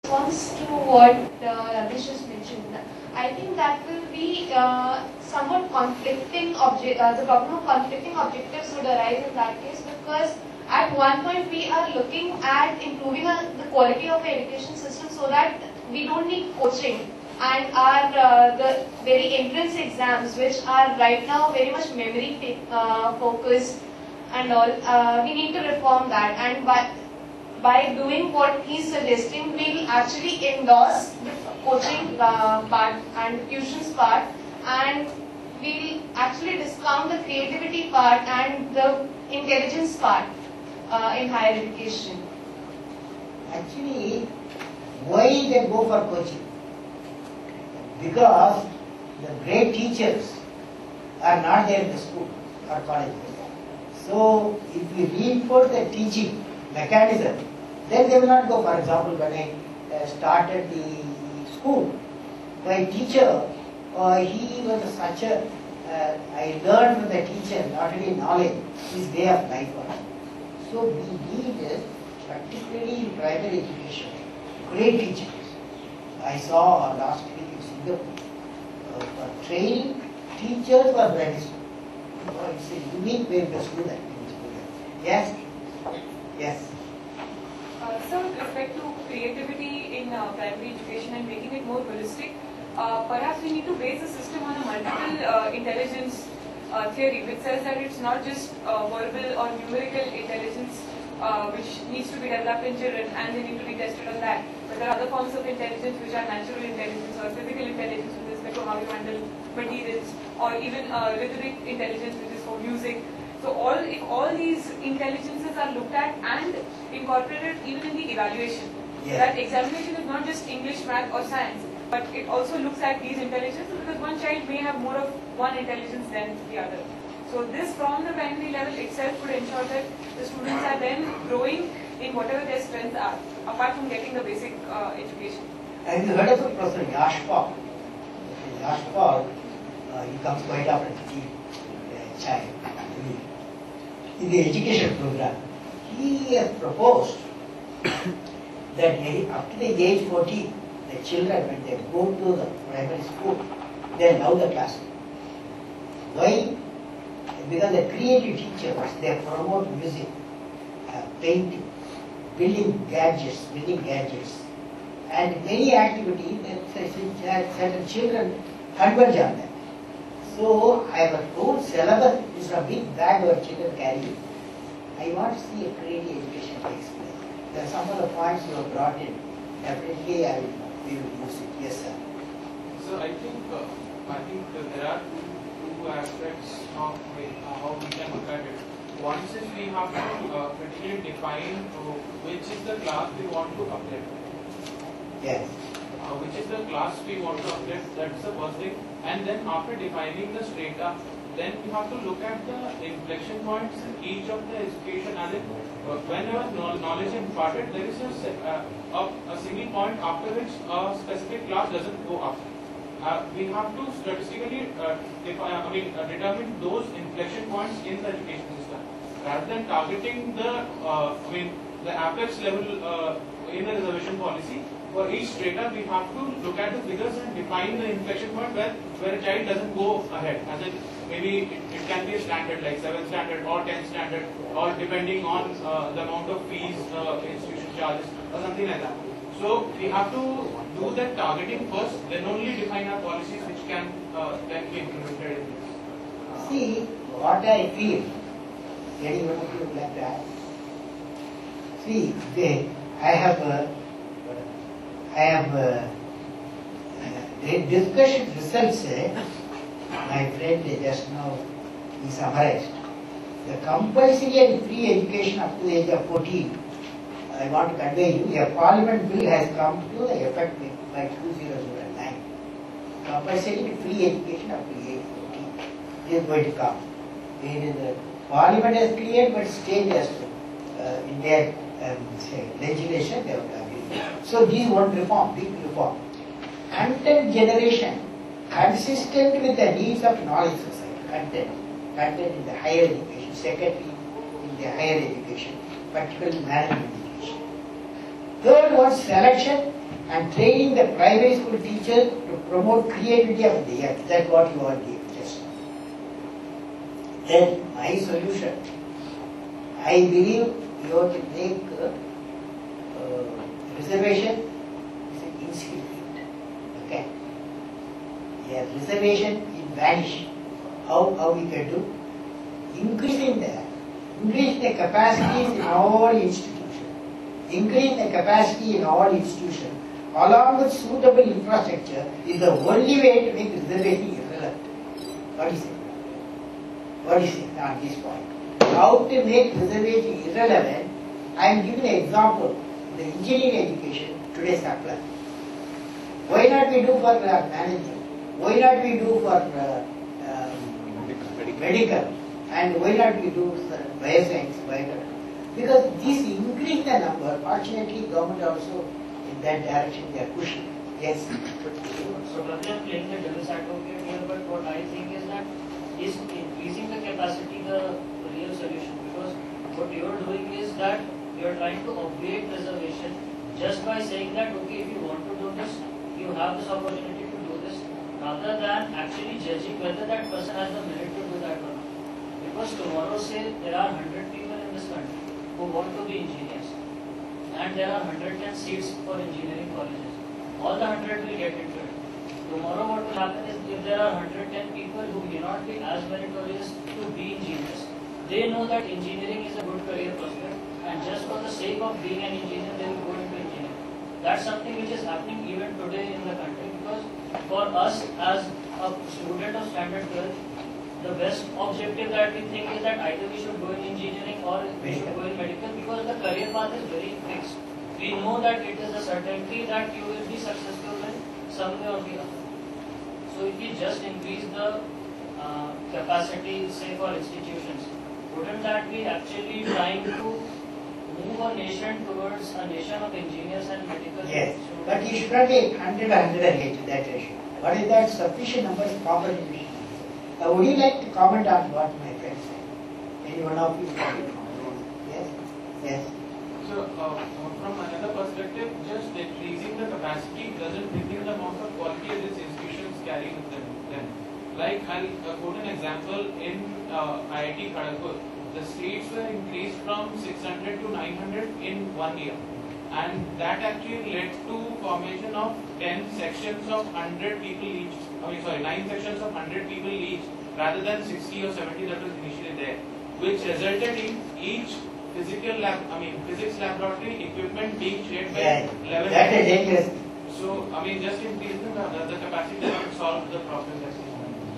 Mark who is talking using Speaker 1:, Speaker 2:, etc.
Speaker 1: response to what Ramesh just mentioned, I think that will be somewhat conflicting the problem of conflicting objectives would arise in that case, because at one point we are looking at improving the quality of the education system so that we don't need coaching, and our the very entrance exams, which are right now very much memory focused and all, we need to reform that, and by doing what he's suggesting, we'll actually endorse the coaching part and tuitions part, and we'll actually discount the creativity part and the intelligence part in higher education.
Speaker 2: Actually, why they go for coaching? Because the great teachers are not there in the school or college. So, if we reinforce the teaching mechanism, then they will not go. For example, when I started the school, my teacher, he was such a, I learned from the teacher not only knowledge, his way of life also. So we need, particularly in primary education, great teachers. I saw last week in Singapore, for training teachers for primary school. It's a unique way to do that. Yes? Yes.
Speaker 3: So with respect to creativity in primary education and making it more holistic, perhaps we need to base the system on a multiple intelligence theory, which says that it's not just verbal or numerical intelligence which needs to be developed in children and they need to be tested on that. But there are other forms of intelligence which are natural intelligence or physical intelligence with respect to how you handle materials, or even rhythmic intelligence, which is for music. So if all these intelligences are looked at and incorporated even in the evaluation, that examination is not just English, math or science, but it also looks at these intelligences, because one child may have more of one intelligence than the other. So this from the primary level itself would ensure that the students are then growing in whatever their strengths are, apart from getting the basic education.
Speaker 2: Have you heard of the Professor Yashpal? Yashpal, he comes quite often to teach a child. In the education program, he has proposed that up to the age 14, the children, when they go to the primary school, they love the classroom. Why? Because the creative teachers, they promote music, painting, building gadgets, and many activities that certain children converge on them. So I have a whole syllabus is a big bag our children carry. I want to see a creative education takes place. There are some of the points you have brought in. Definitely we will use it. Yes, sir.
Speaker 4: So I think there are two aspects of how we can look at it. One is we have to critically define which is the class we want to uplift.
Speaker 2: Yes.
Speaker 4: Which is the class we want to uplift, that's the first thing. And then after defining the strata, then we have to look at the inflection points in each of the education, and then whenever knowledge is imparted, there is a single point after which a specific class doesn't go up. We have to statistically determine those inflection points in the education system, rather than targeting the the apex level in the reservation policy. For each strata, we have to look at the figures and define the inflection point where a child doesn't go ahead. As in, maybe it can be a standard like 7th standard or 10th standard, or depending on the amount of fees, institution charges, or something like that. So we have to do that targeting first, then only define our policies which can then be implemented in this.
Speaker 2: See, what I feel, anyone of you like that? See, I have discussion results, my friend just now he summarized. The compulsory and free education up to the age of 14, I want to convey you, a parliament bill has come to the effect by 2009. Compulsory and free education up to the age 14 is going to come. The parliament has cleared, but state has to, in their legislation, they have to agree. So these one reform, big reform. Content generation, consistent with the needs of knowledge society. Content in the higher education, secondly in the higher education, particularly management education. Third one, selection, and training the primary school teachers to promote creativity of the earth. That's what you are doing just now. Then my solution, I believe you have to make reservation is insignificant. Okay. Yeah, reservation it vanish. How we can do? Increasing the capacities in all institutions. Increasing the capacity in all institutions along with suitable infrastructure is the only way to make reservation irrelevant. What is it? What is it on this point? How to make reservation irrelevant? I am giving an example. The engineering education today supply. Why not we do for management? Why not we do for medical? And why not we do bioscience? Because this increase the number. Fortunately, government also in that direction they are pushing. Yes.
Speaker 5: So rather than playing the devil's advocate here, but what I think is that is increasing the capacity the real solution, because what you are doing is that you are trying to obviate reservation just by saying that okay, if you want to do this, you have this opportunity to do this, rather than actually judging whether that person has the merit to do that or not. Because tomorrow, say there are 100 people in this country who want to be engineers, and there are 110 seats for engineering colleges. All the 100 will get into it. Tomorrow what will happen is, if there are 110 people who may not be as meritorious to be engineers, they know that engineering is a good career prospect, and just for the sake of being an engineer, they will go into engineering. That's something which is happening even today in the country, because for us as a student of standard 12, the best objective that we think is that either we should go in engineering or we should go in medical, because the career path is very fixed. We know that it is a certainty that you will be successful in some way or the other. So if we just increase the capacity, say for institutions, wouldn't that be actually trying to move a nation towards a nation of engineers and medical
Speaker 2: Yes,
Speaker 5: students?
Speaker 2: but you should not be 100 or 108 that ratio. What is that sufficient number of competition? Would you like to comment on what my friend said? Any one of you? Yes? Yes.
Speaker 4: So, from another perspective, just increasing the capacity doesn't bring in the amount of quality these institutions carry with them. Like, I'll quote an example in IIT Kharagpur. The seats were increased from 600 to 900 in 1 year. And that actually led to formation of 10 sections of 100 people each. 9 sections of 100 people each, rather than 60 or 70 that was initially there, which resulted in each physics laboratory equipment being shared by 11.
Speaker 2: That is dangerous.
Speaker 4: So, just increasing the capacity doesn't solve the problem.